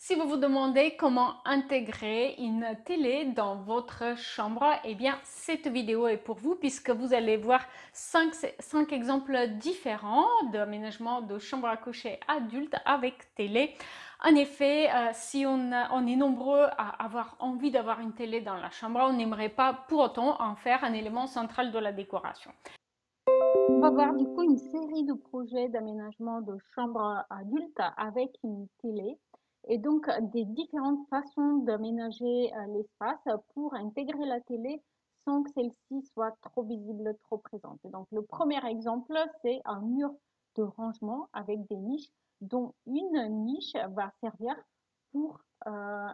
Si vous vous demandez comment intégrer une télé dans votre chambre, eh bien cette vidéo est pour vous puisque vous allez voir 5 exemples différents d'aménagement de chambre à coucher adulte avec télé. En effet, si on est nombreux à avoir envie d'avoir une télé dans la chambre, on n'aimerait pas pour autant en faire un élément central de la décoration. On va voir du coup une série de projets d'aménagement de chambres adultes avec une télé et donc des différentes façons d'aménager l'espace pour intégrer la télé sans que celle-ci soit trop visible, trop présente. Et donc le premier exemple, c'est un mur de rangement avec des niches dont une niche va servir pour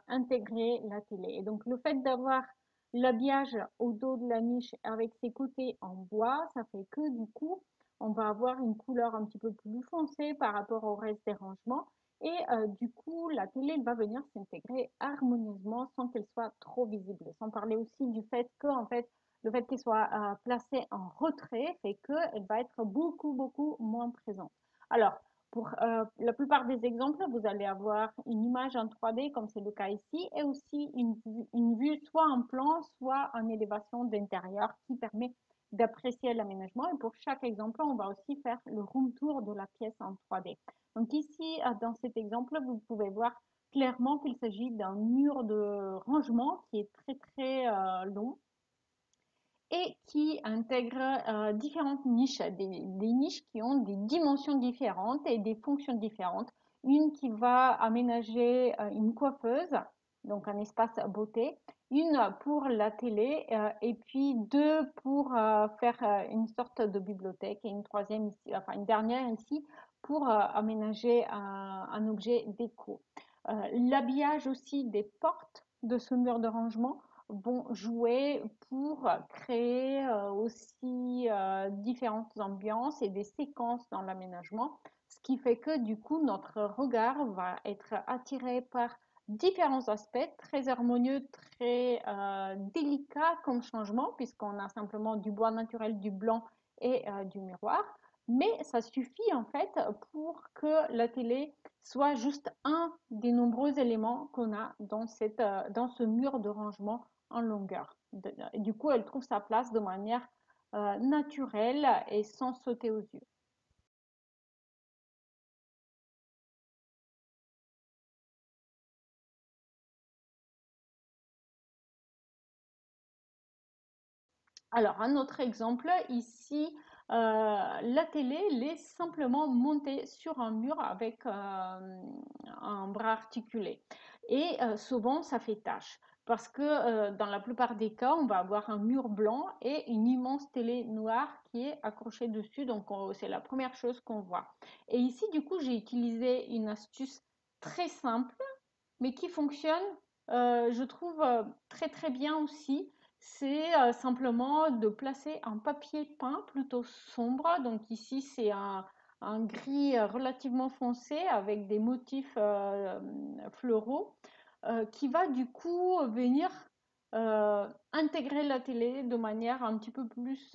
intégrer la télé. Et donc le fait d'avoir l'habillage au dos de la niche avec ses côtés en bois, ça fait que du coup, on va avoir une couleur un petit peu plus foncée par rapport au reste des rangements. Et du coup, la télé va venir s'intégrer harmonieusement sans qu'elle soit trop visible. Sans parler aussi du fait que, en fait, le fait qu'elle soit placée en retrait fait qu'elle va être beaucoup moins présente. Alors, pour la plupart des exemples, vous allez avoir une image en 3D comme c'est le cas ici et aussi une vue soit en plan, soit en élévation d'intérieur qui permet d'apprécier l'aménagement. Et pour chaque exemple, on va aussi faire le room tour de la pièce en 3D. Donc ici, dans cet exemple, vous pouvez voir clairement qu'il s'agit d'un mur de rangement qui est très long et qui intègre différentes niches, des niches qui ont des dimensions différentes et des fonctions différentes. Une qui va aménager une coiffeuse, donc un espace beauté, une pour la télé et puis deux pour faire une sorte de bibliothèque et une troisième ici, enfin une dernière ici pour aménager un objet déco. L'habillage aussi des portes de ce mur de rangement vont jouer pour créer aussi différentes ambiances et des séquences dans l'aménagement, ce qui fait que du coup notre regard va être attiré par différents aspects très harmonieux, très délicats comme changement, puisqu'on a simplement du bois naturel, du blanc et du miroir. Mais ça suffit en fait pour que la télé soit juste un des nombreux éléments qu'on a dans dans ce mur de rangement en longueur. Et du coup, elle trouve sa place de manière naturelle et sans sauter aux yeux. Alors, un autre exemple, ici, la télé, elle est simplement montée sur un mur avec un bras articulé. Et souvent, ça fait tâche. Parce que dans la plupart des cas, on va avoir un mur blanc et une immense télé noire qui est accrochée dessus. Donc, c'est la première chose qu'on voit. Et ici, du coup, j'ai utilisé une astuce très simple mais qui fonctionne, je trouve, très bien aussi. C'est simplement de placer un papier peint plutôt sombre. Donc ici, c'est un gris relativement foncé avec des motifs fleuraux qui va du coup venir intégrer la télé de manière un petit peu plus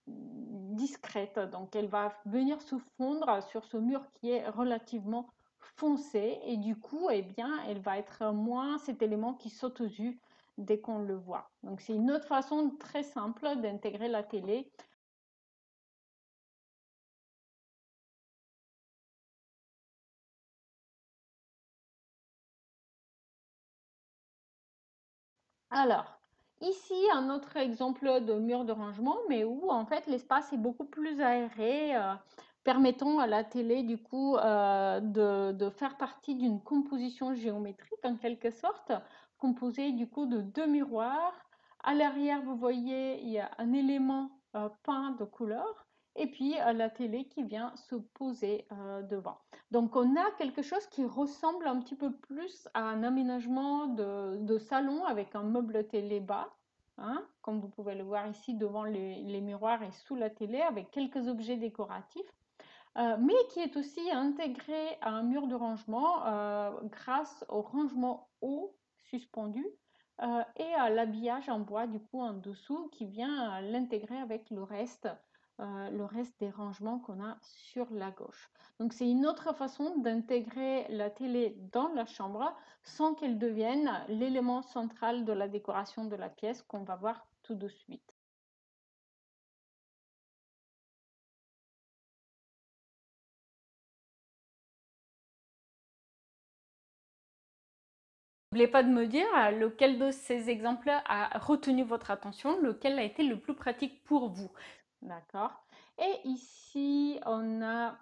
discrète. Donc elle va venir se fondre sur ce mur qui est relativement foncé et du coup, eh bien, elle va être moins cet élément qui saute aux yeux dès qu'on le voit. Donc c'est une autre façon très simple d'intégrer la télé. Alors, ici, un autre exemple de mur de rangement, mais où en fait l'espace est beaucoup plus aéré, permettant à la télé du coup de faire partie d'une composition géométrique en quelque sorte, composée du coup de deux miroirs. À l'arrière, vous voyez, il y a un élément peint de couleur, et puis la télé qui vient se poser devant. Donc on a quelque chose qui ressemble un petit peu plus à un aménagement de salon avec un meuble télé bas, hein, comme vous pouvez le voir ici devant les miroirs et sous la télé avec quelques objets décoratifs, mais qui est aussi intégré à un mur de rangement grâce au rangement haut suspendu et à l'habillage en bois du coup en dessous qui vient l'intégrer avec le reste le reste des rangements qu'on a sur la gauche. Donc c'est une autre façon d'intégrer la télé dans la chambre sans qu'elle devienne l'élément central de la décoration de la pièce qu'on va voir tout de suite. N'oubliez pas de me dire lequel de ces exemples a retenu votre attention, lequel a été le plus pratique pour vous. D'accord. Et ici, on a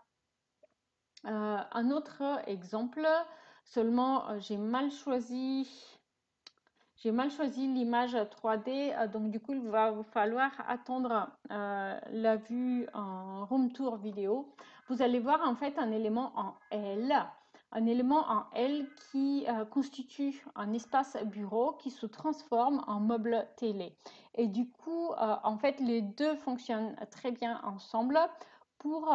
un autre exemple, seulement j'ai mal choisi l'image 3D, donc du coup il va vous falloir attendre la vue en room tour vidéo. Vous allez voir en fait un élément en L qui constitue un espace bureau qui se transforme en meuble télé. Et du coup, en fait, les deux fonctionnent très bien ensemble pour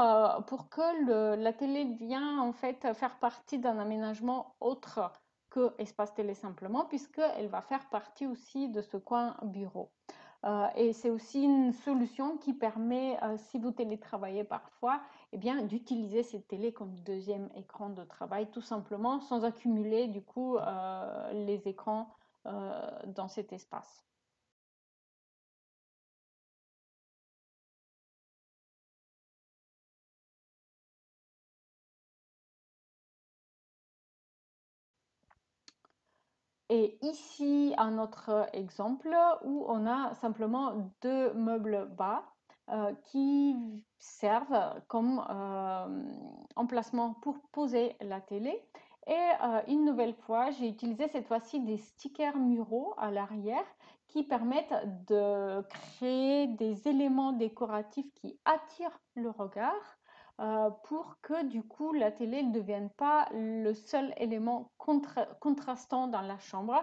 que la télé vienne en fait faire partie d'un aménagement autre que espace télé simplement, puisqu'elle va faire partie aussi de ce coin bureau. Et c'est aussi une solution qui permet, si vous télétravaillez parfois, eh bien, d'utiliser cette télé comme deuxième écran de travail, tout simplement, sans accumuler du coup les écrans dans cet espace. Et ici, un autre exemple où on a simplement deux meubles bas qui servent comme emplacement pour poser la télé. Et une nouvelle fois, j'ai utilisé cette fois-ci des stickers muraux à l'arrière qui permettent de créer des éléments décoratifs qui attirent le regard pour que du coup la télé ne devienne pas le seul élément contrastant dans la chambre.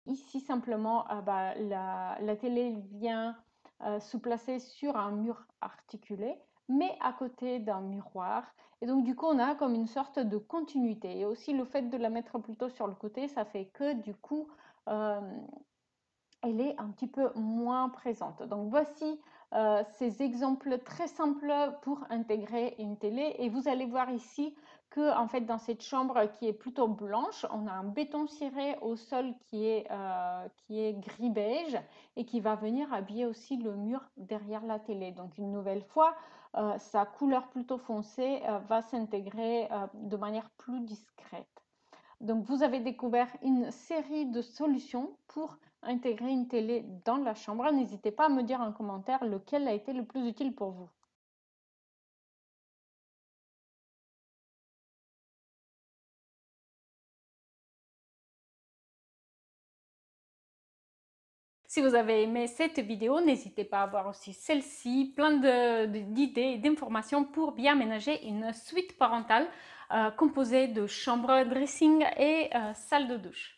Ici simplement, la télé vient se placer sur un mur articulé, mais à côté d'un miroir. Et donc du coup, on a comme une sorte de continuité. Et aussi le fait de la mettre plutôt sur le côté, ça fait que du coup, euh, elle est un petit peu moins présente. Donc voici ces exemples très simples pour intégrer une télé. Et vous allez voir ici que en fait dans cette chambre qui est plutôt blanche, on a un béton ciré au sol qui est gris beige et qui va venir habiller aussi le mur derrière la télé. Donc une nouvelle fois, sa couleur plutôt foncée va s'intégrer de manière plus discrète. Donc, vous avez découvert une série de solutions pour intégrer une télé dans la chambre. N'hésitez pas à me dire en commentaire lequel a été le plus utile pour vous. Si vous avez aimé cette vidéo, n'hésitez pas à voir aussi celle-ci, plein d'idées et d'informations pour bien ménager une suite parentale composée de chambre, dressing et salle de douche.